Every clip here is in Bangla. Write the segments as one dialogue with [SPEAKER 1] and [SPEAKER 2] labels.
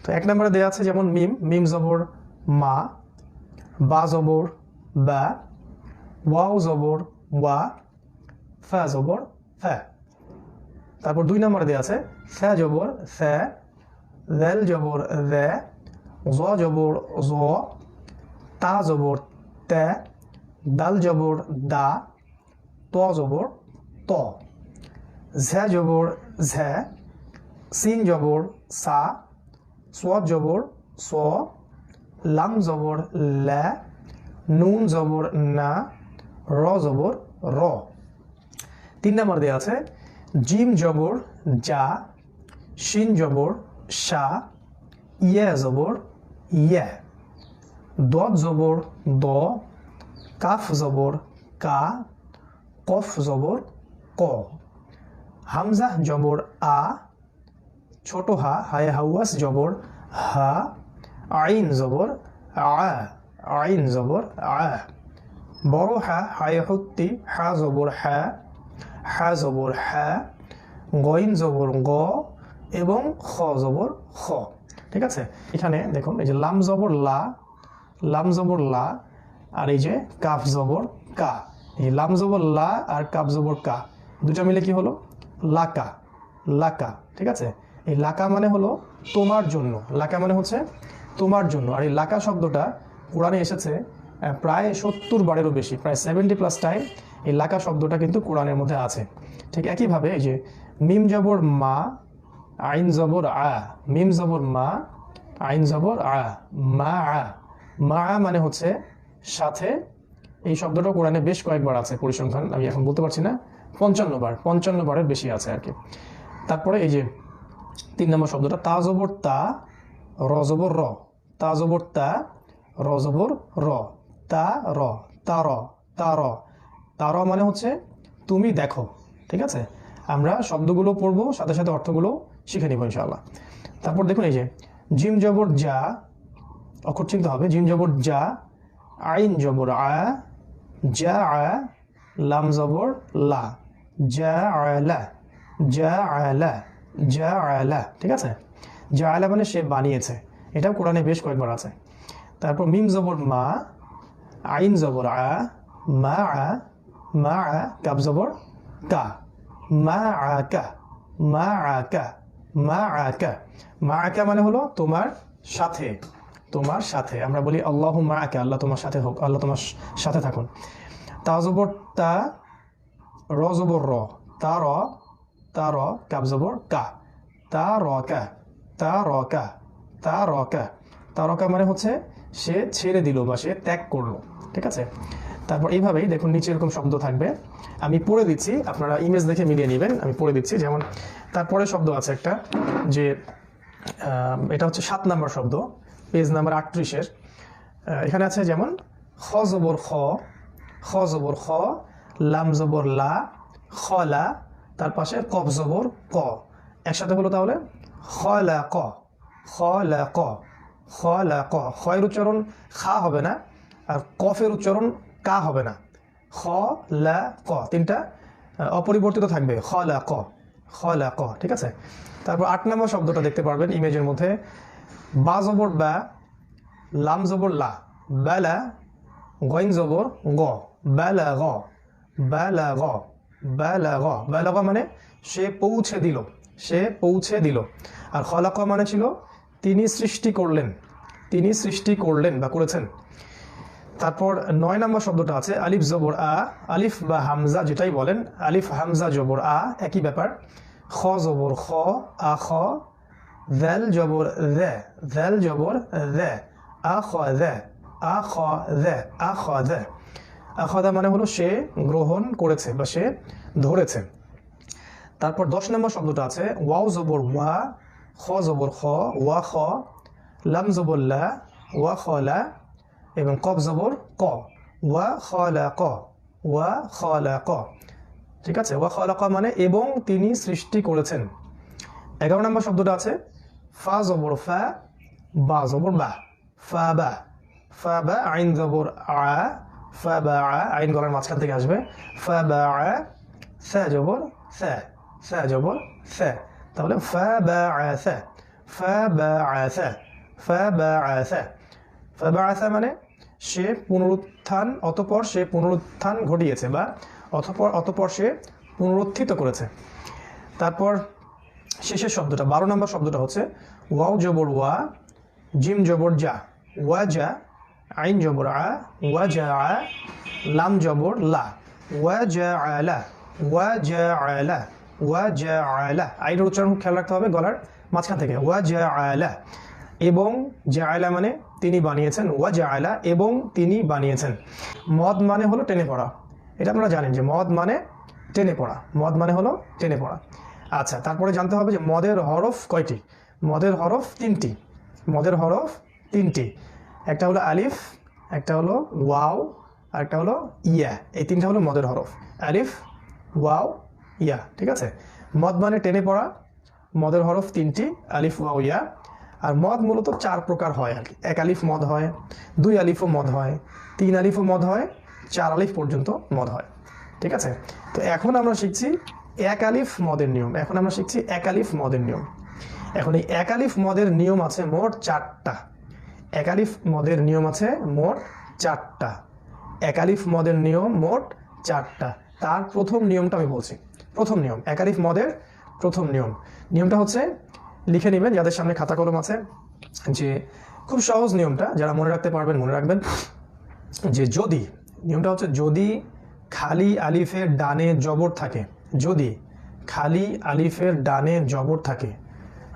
[SPEAKER 1] তো 1 নম্বরে দেওয়া আছে যেমন মিম, মিম জবর মা, বা জবর বা, ওয়াও জবর ওয়া, ফা জবর ফা। তারপর 2 নম্বরে দেওয়া আছে ফা জবর ফা, ذال জবর ذا, জ জবর জ, তা জবর তা, দাল জবর দা, ত জবর ত, ঝা জবর ঝা, সিন জবর সা, সোয়াদ জবর স, লাম জবর লা, নুন জবর না, র জবর র। 3 নম্বর দেওয়া আছে জিম জবর যা, শিন জবর শা, ইয়া জবর ইয়া, দদ জবর দ, কাফ জবর কা, কফ জবর ক, হামজা জবর আ, ছোট হা হায় হাওয়াস জবর হা, আইন জবর আ, আইন জবর আ, বড় হা হায় হত্তি হা জবর হা, হা জবর হা, গইন জবর গ এবং খ জবর খ। ঠিক আছে, এখানে দেখুন এই যে লাম জবর লা, লাম জবর লা, আর এই যে কাফ জবর কা। এই লাম জবর লা আর কাফ জবর কা দুটা মিলে কি হলো লাকা, লাকা। ঠিক আছে, এই লাকা মানে হলো তোমার জন্য, লাকা মানে হচ্ছে তোমার জন্য। আর এই লাকা শব্দটা কোরআনে এসেছে প্রায় 70 বারেরও বেশি, প্রায় 70+ টাইম এই লাকা শব্দটা কিন্তু কোরআনের মধ্যে আছে। ঠিক একইভাবে এই যে মিম জবর মা, আইন জবর আ, মিম জবর মা, আইন জবর আ, মা আ। মা মানে হচ্ছে সাথে। এই শব্দটা কোরআনে বেশ কয়েকবার আছে, পরিসংখ্যান আমি এখন বলতে পারছি না, 55 বার, 55 বারের বেশি আছে আর কি। তারপরে এই যে 3 নম্বর শব্দটা তা জবর তা, র জবর র, তা জবর তা, র জবর র, তা র, তা র, তা র। তা র মানে হচ্ছে তুমি দেখো। ঠিক আছে, আমরা শব্দগুলো পড়বো, সাথে সাথে অর্থগুলো শিখে নিব ইনশাআল্লাহ। তারপর দেখুন এই যে জিম জবর যা, অক্ষর চিনতে হবে, জিম জবর যা, আইন জবর আ, যা আ, লাম জবর লা, যা আলা, যা আলা, যা আলা। ঠিক আছে, যা আলা মানে সে বানিয়েছে, এটাও কোরআনে বেশ কয়েকবার আছে। তারপর মিম জবর মা, আইন জবর আ, মা আ, মা আ, কাব জবর কা, মা আকা, মা আকা, মা আকা। মা আকা মানে হলো তোমার সাথে, তোমার সাথে। আমরা বলি আল্লাহু মাআকা, আল্লাহ তোমার সাথে হোক, আল্লাহ তোমার সাথে থাকুন। তা জবর তা, র জবর র, তা র, তা র, কাব জবর কা, তা র কা, তা র কা, তা র কা। তা র কা মানে হচ্ছে সে ছেড়ে দিল বা সে ত্যাগ করলো। ঠিক আছে, তারপর এইভাবেই দেখুন নিচে এরকম শব্দ থাকবে, আমি পড়ে দিচ্ছি, আপনারা ইমেজ দেখে মিলিয়ে নেবেন। আমি পড়ে দিচ্ছি, যেমন তারপরে শব্দ আছে একটা, যে এটা হচ্ছে 7 নম্বর শব্দ, পেজ নাম্বার 38-এর। এখানে আছে যেমন খ জবর খ, খ জবর খ, লাম জবর লা, খলা, তার পাশে কফ জবর ক। একসাথে হলো তাহলে খলা ক, খলা ক, খলা ক। খয়ের উচ্চারণ খা হবে না, আর কফের উচ্চারণ কা হবে না। খ লা ক তিনটা অপরিবর্তিত থাকবে, খলা ক, খলা ক। ঠিক আছে, তারপর 8 নম্বর শব্দটা দেখতে পারবেন ইমেজের মধ্যে, বা জবর বা, লাম জবর লা, বালা, গইন জবর গ, বালা গ, বালা গ, বালা গ। বালা গ মানে সে পৌঁছে দিল, সে পৌঁছে দিল। আর খলাক মানে ছিল তিনি সৃষ্টি করলেন, তিনি সৃষ্টি করলেন বা করেছেন। তারপর 9 নম্বর শব্দটা আছে আলিফ জবর আ, আলিফ বা হামজা যেটাই বলেন, আলিফ হামজা জবর আ একই ব্যাপার। খ জবর খ, আ খ, ذال জবর ذا, ذال জবর ذا, আখায, আখায, আখায। আখাযা মানে হলো সে গ্রহণ করেছে বা সে ধরেছে। তারপর 10 নম্বর শব্দটা আছে ওয়াও জবর ওয়া, খ জবর খ, ওয়া খ, লাম জবর লা, ওয়া খলা, এবং কফ জবর ক, ওয়া খলাক, ওয়া খলাক। ঠিক আছে, ওয়া খলাক মানে এবং তিনি সৃষ্টি করেছেন। 11 নম্বর শব্দটা আছে ফা জবর ফা, বা জবর বা, ফা বা, ফা বা, আইন জবর আ, ফা বা আ, আইন গলার মাঝখান থেকে আসবে, ফা বা আ, সা জবর সা, সা জবর সা, তাহলে ফা বা আ সা, ফাবাআসা ফাবাআসা ফাবাআসা মানে সে পুনরুত্থান, অতঃপর সে পুনরুত্থান ঘটিয়েছে বা অতঃপর সে পুনরুত্থিত করেছে। তারপর শেষের শব্দটা 12 নম্বর শব্দটা হচ্ছে ওয়াও জবর ওয়া, জিম জবর যা, ওয়াজা, আইন জবর আ, ওয়াজা, লাম জবর লা, ওয়াজাআলা ওয়াজাআলা ওয়াজাআলা। আইনের উচ্চারণ খেয়াল রাখতে হবে গলার মাঝখান থেকে। ওয়াজাআলা, এবং জাআলা মানে তিনি বানিয়েছেন, ওয়াজাআলা এবং তিনি বানিয়েছেন। মদ মানে হলো টেনে পড়া, এটা আপনারা জানেন যে মদ মানে টেনে পড়া, মদ মানে হলো টেনে পড়া। আচ্ছা, তারপরে জানতে হবে যে মদের হরফ কয়টি? মদের হরফ 3টি। মদের হরফ 3টি, একটা হলো আলিফ, একটা হলো ওয়াও, আর একটা হলো ইয়া। এই 3টা হলো মদের হরফ, আলিফ, ওয়াও, ইয়া। ঠিক আছে, মদ মানে টেনে পড়া, মদের হরফ 3টি, আলিফ, ওয়াও, ইয়া। আর মদ মূলত 4 প্রকার হয় আর কি। 1 আলিফ মদ হয়, 2 আলিফও মদ হয়, 3 আলিফও মদ হয়, 4 আলিফ পর্যন্ত মদ হয়। ঠিক আছে, তো এখন আমরা শিখছি 1 আলিফ মদের নিয়ম। এখন আমরা শিখছি 1 আলিফ মদের নিয়ম। এখন এই 1 আলিফ মদের নিয়ম আছে মোট 4টা। 1 আলিফ মদের নিয়ম আছে মোট 4টা। 1 আলিফ মদের নিয়ম মোট 4টা। তার প্রথম নিয়মটা আমি বলছি। প্রথম নিয়ম 1 আলিফ মদের প্রথম নিয়ম, নিয়মটা হচ্ছে লিখে নেবেন যাদের সামনে খাতা কলম আছে, যে খুব সহজ নিয়মটা, যারা মনে রাখতে পারবেন মনে রাখবেন। যে যদি, নিয়মটা হচ্ছে যদি খালি আলিফের ডানে জবর থাকে, যদি খালি আলিফের ডানে জবর থাকে,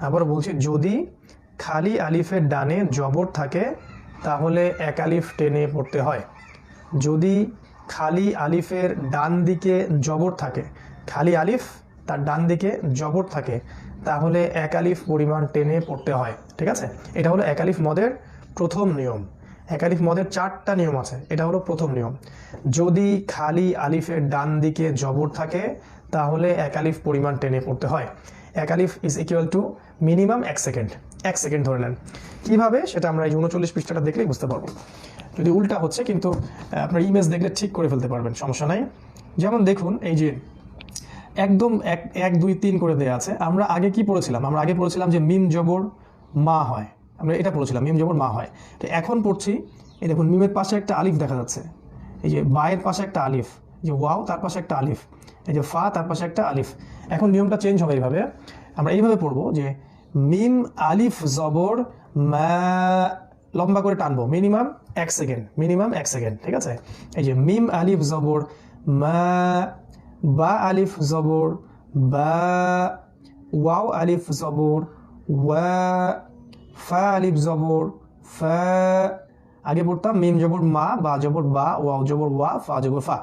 [SPEAKER 1] আবার বলছি যদি খালি আলিফের ডানে জবর থাকে তাহলে 1 আলিফ টেনে পড়তে হয়। যদি খালি আলিফের ডান দিকে জবর থাকে, খালি আলিফ তার ডান দিকে জবর থাকে, তাহলে 1 আলিফ পরিমাণ টেনে পড়তে হয়। ঠিক আছে, এটা হলো 1 আলিফ মদের প্রথম নিয়ম। 1 আলিফ মদের 4টা নিয়ম আছে, এটা হলো প্রথম নিয়ম। যদি খালি আলিফের ডান দিকে জবর থাকে তাহলে 1 আলিফ পরিমাণ টেনে পড়তে হয়। 1 আলিফ is equal to minimum 1 second. 1 second ধরে নেন। কীভাবে সেটা আমরা এই 39 পৃষ্ঠাটা দেখলেই বুঝতে পারবো। যদি উল্টা হচ্ছে, কিন্তু আপনার ইমেজ দেখলে ঠিক করে ফেলতে পারবেন, সমস্যা নাই। যেমন দেখুন, এই যে একদম 1 2 3 করে দেওয়া আছে। আমরা আগে কি পড়েছিলাম? আমরা আগে পড়েছিলাম যে মিম জবর মা হয়, আমরা এটা পড়েছিলাম মিম জবর মা হয়। তো এখন পড়ছি, এই দেখুন মিমের পাশে একটা আলিফ দেখা যাচ্ছে, এই যে বায়ের পাশে একটা আলিফ, যে ওয়াও তার পাশে একটা আলিফ, এই যে ফা তার পাশে একটা আলিফ। এখন নিয়মটা চেঞ্জ হবে এইভাবে, আমরা এইভাবে পড়বো যে মিম আলিফ জবর মা, লম্বা করে টানবো, মিনিমাম 1 সেকেন্ড, মিনিমাম 1 সেকেন্ড। ঠিক আছে, এই যে মিম আলিফ জবর মা, বা আলিফ জবর বা, ওয়াও আলিফ জবর ওয়া, ফা আলিফ জবর ফা। আগে পড়তাম মিম জবর মা, বা জবর বা, ওয়াও জবর ওয়া, ফা জবর ফা।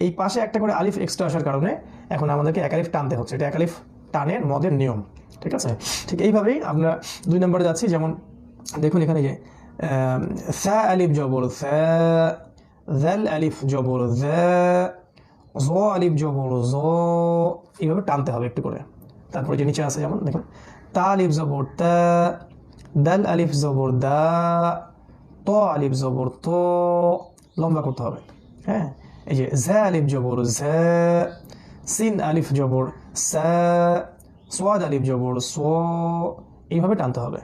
[SPEAKER 1] এই পাশে একটা করে আলিফ এক্সট্রা আসার কারণে এখন আমাদেরকে 1 আলিফ টানতে হচ্ছে। এটা 1 আলিফ টানের মদের নিয়ম। ঠিক আছে, ঠিক এইভাবেই আমরা 2 নম্বরে যাচ্ছি। যেমন দেখুন এখানে যে সা আলিফ জবর সা, জাল আলিফ জবর জা, জ আলিফ জবর জ, এইভাবে টানতে হবে একটু করে। তারপরে যে নিচে আছে যেমন দেখুন তা আলিফ জবর তা, দাল আলিফ জবর দা, ত আলিফ জবর ত, লম্বা করতে হবে। হ্যাঁ, এই যে জা আলিফ জবর জা, সিন আলিফ জবর সা, সোয়াদ আলিফ জবর সো, এইভাবে টানতে হবে।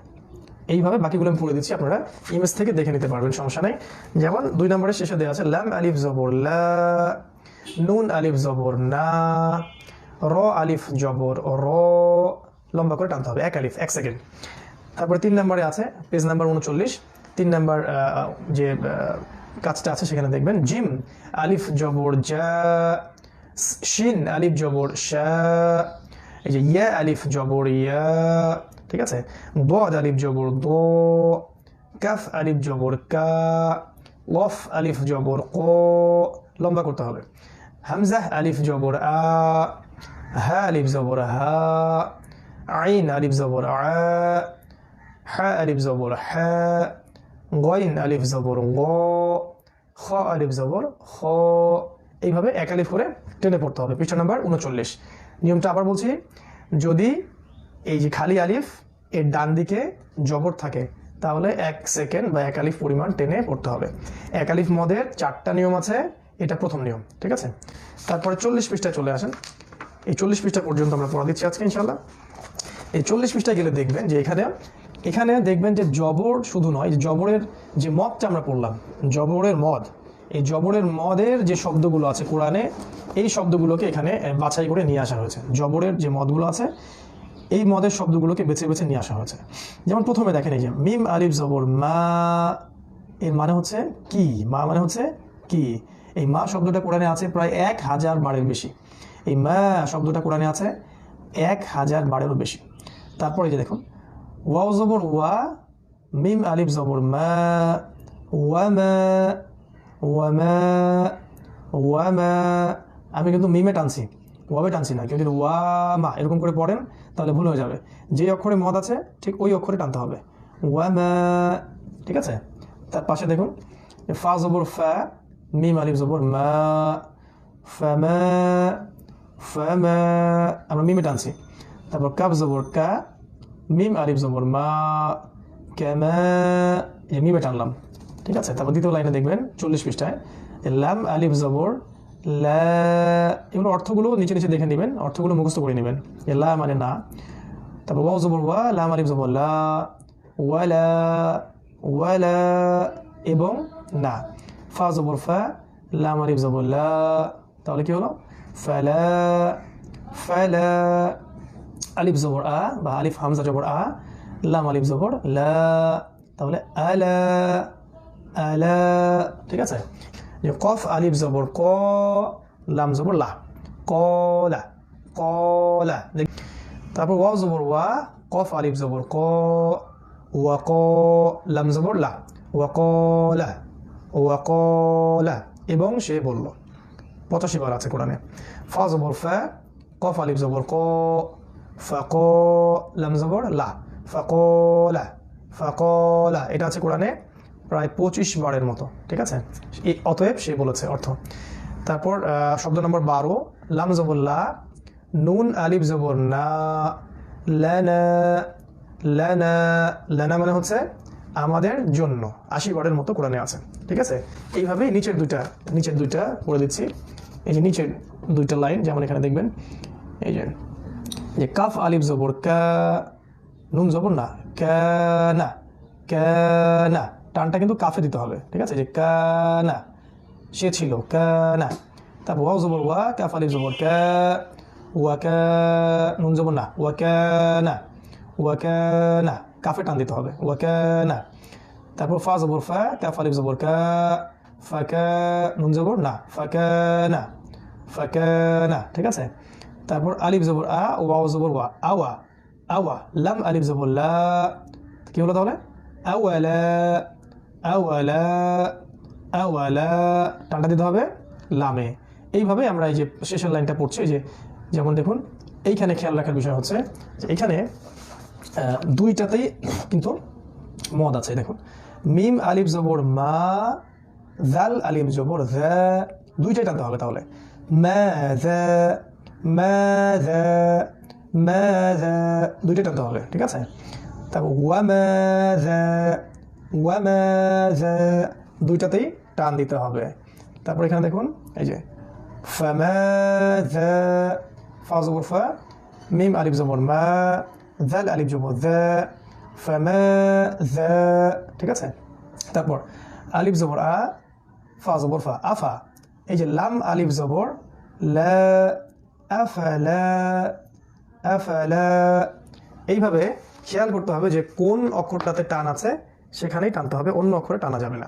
[SPEAKER 1] এইভাবে বাকিগুলো আমি পড়ে দিচ্ছি, আপনারা ইমেজ থেকে দেখে নিতে পারবেন, সমস্যা নাই। যেমন 2 নম্বরের শেষে দেওয়া আছে লাম আলিফ জবর লা, নুন আলিফ জবর না, র আলিফ জবর র, লম্বা করে টানতে হবে 1 আলিফ 1 সেকেন্ড। তারপরে 3 নম্বরে আছে পেজ নাম্বার 39, 3 নম্বর যে কাজটা আছে সেখানে দেখবেন জিম আলিফ জবর জা, শিন আলিফ জবর শা, এই যে ইয়া আলিফ জবর ইয়া। ঠিক আছে, দদ আলিফ জবর দ, কাফ আলিফ জবর কা, ওয়াফ আলিফ জবর ক, লম্বা করতে হবে। হামজাহ আলিফ জবর আ, হা আলিফ জবর হা, আইন আলিফ জবর আ, হা আলিফ জবর হা, গইন আলিফ জবর গ, খ আলিফ জবর খ। এইভাবে 1 আলিফ করে টেনে পড়তে হবে। পৃষ্ঠা নাম্বার 39। নিয়মটা আবার বলছি, যদি এই যে খালি আলিফ এর ডান দিকে জবর থাকে তাহলে 1 সেকেন্ড বা 1 আলিফ পরিমাণ টেনে পড়তে হবে। 1 আলিফ মদের 4টা নিয়ম আছে, এটা প্রথম নিয়ম। ঠিক আছে, তারপরে 40 পৃষ্ঠায় চলে আসেন। এই 40 পৃষ্ঠা পর্যন্ত আমরা পড়া দিচ্ছি আজকে ইনশাআল্লাহ। এই 40 পৃষ্ঠায় গেলে দেখবেন যে এখানে দেখবেন যে জবর শুধু নয়, যে জবরের যে মদটা আমরা পড়লাম, জবরের মদ, এই জবরের মদের যে শব্দগুলো আছে কোরআনে, এই শব্দগুলোকে এখানে বাছাই করে নিয়ে আসা হয়েছে। জবরের যে মদগুলো আছে এই মদের শব্দগুলোকে বেছে বেছে নিয়ে আসা হয়েছে। যেমন প্রথমে দেখেন এই যে মিম আলিফ জবর মা, এর মানে হচ্ছে কি, মা মানে হচ্ছে কি। এই মা শব্দটা কোরআনে আছে প্রায় 1000 বারের বেশি। এই মা শব্দটা কোরআনে আছে 1000 বারেরও বেশি। তারপরে যে দেখুন ওয়াও জবর ওয়া, মিম আলিফ জবর মা, ওয়ামা, ওয়ামা, ওয়ামা। আমি কিন্তু মিমে টানছি, ওয়াবে টানছি না। কেউ যদি ওয়ামা এরকম করে পড়েন তাহলে ভুল হয়ে যাবে। যে অক্ষরে মদ আছে ঠিক ওই অক্ষরে টানতে হবে, ওয়ামা। ঠিক আছে। তার পাশে দেখুন ফা জবর ফা, মিম আলিফ জবর মা, ফামা, ফামা। আমরা মিমে টানছি। তারপর কাফ জবর কা, মিম আলিফ জবর মা, কামা, এই মিমে টানলাম। ঠিক আছে। তারপর দ্বিতীয় লাইনে দেখবেন 40 পৃষ্ঠায় লাম আলিফ জবর লা, এগুলো অর্থগুলো নিচে নিচে দেখে নেবেন, অর্থগুলো মুখস্থ করে নেবেন। লা মানে না। তারপর ওয়াও জবর ওয়া, লাম আলিফ জবর লা, ওয়ালা, ওয়ালা এবং না। ফা জবর ফা, লাম আলিফ জবর লা, তাহলে কি হলো ফালা, ফালা। আলিফ জবর আ বা আলিফ হামজা জবর আ, লাম আলিফ জবর লা, তাহলে আলা, আলা। ঠিক আছে। যে কফ আলিফ জবর ক, লাম জবর লা, কলা, কলা। তারপর ওয়াও জবর ওয়া, কফ আলিফ জবর ক, ওয়া ক, লাম জবর লা, ওয়া কলা, ওয়া কলা। এবং সে বলল 85 বার আছে কোরআনে। ফা জবর ফা, কফ আলিফ জবর ক, ফাক, লাম জবর লা, ফাকলা, ফাকলা। এটা আছে কোরআনে প্রায় 25 বারের মতো। ঠিক আছে। অতএব সে বলেছে অর্থ। তারপর শব্দ নম্বর 12 লাম জবর লা, নুন আলিফ জবর না, লানা, লানা। লানা মানে হচ্ছে আমাদের জন্য। 80 বারের মতো কোরআনে আছে। ঠিক আছে। এইভাবে নিচের দুইটা পড়ে দিচ্ছি। এই যে নিচের দুইটা লাইন যেমন এখানে দেখবেন এই যে কাফ আলিফ জবর কা, নুন জবর না, কানা, কানা। টানটা কিন্তু কাফে দিতে হবে। ঠিক আছে। যে কানা, সে ছিল, কানা। তারপর ওয়াও জবর ওয়া, কাফ আলিফ জবর কা, ওয়া কা, নুন জবর না, ওয়া কানা, ওয়া কানা। কাফে টান দিতে হবে, ওয়া কানা। তারপর ফা জবর ফা, কাফ আলিফ জবর কা, ফাকা, নুন জবর না, ফাকানা, ফাকানা। ঠিক আছে। তারপর আলিফ জবর আ, ওয়াও জবর ওয়া, আওয়া, আওয়া। লাম আলিফ জবর লা, কি হলো তাহলে আওয়ালা, আওয়ালা, আওয়ালা। টানটা দিতে হবে লামে। এইভাবে আমরা এই যে শেষের লাইনটা পড়ছি, যে যেমন দেখুন এইখানে খেয়াল রাখার বিষয় হচ্ছে যে এখানে দুইটাতেই কিন্তু মদ আছে। দেখুন মিম আলিফ জবর মা, জাল আলিফ জবর যা, দুইটাই টানতে হবে। তাহলে মাযা, মাযা, মাযা, দুইটাই টানতে হবে। ঠিক আছে। তারপর ওয়ামাযা, ওয়ামাযা, দুইটাতেই টান দিতে হবে। তারপর এখানে দেখুন এই যে ফামাযা, ফা জবর ফা, মিম আলিফ জবর মা, জাল আলিফ জবর যা, ফামাযা। ঠিক আছে। তারপর আলিফ জবর আ, ফা জবর ফা, আফা। এই যে লাম আলিফ জবর লা, আফালা, আফালা। এইভাবে খেয়াল করতে হবে যে কোন অক্ষরটাতে টান আছে সেখানেই টানতে হবে, অন্য অক্ষরে টানা যাবে না।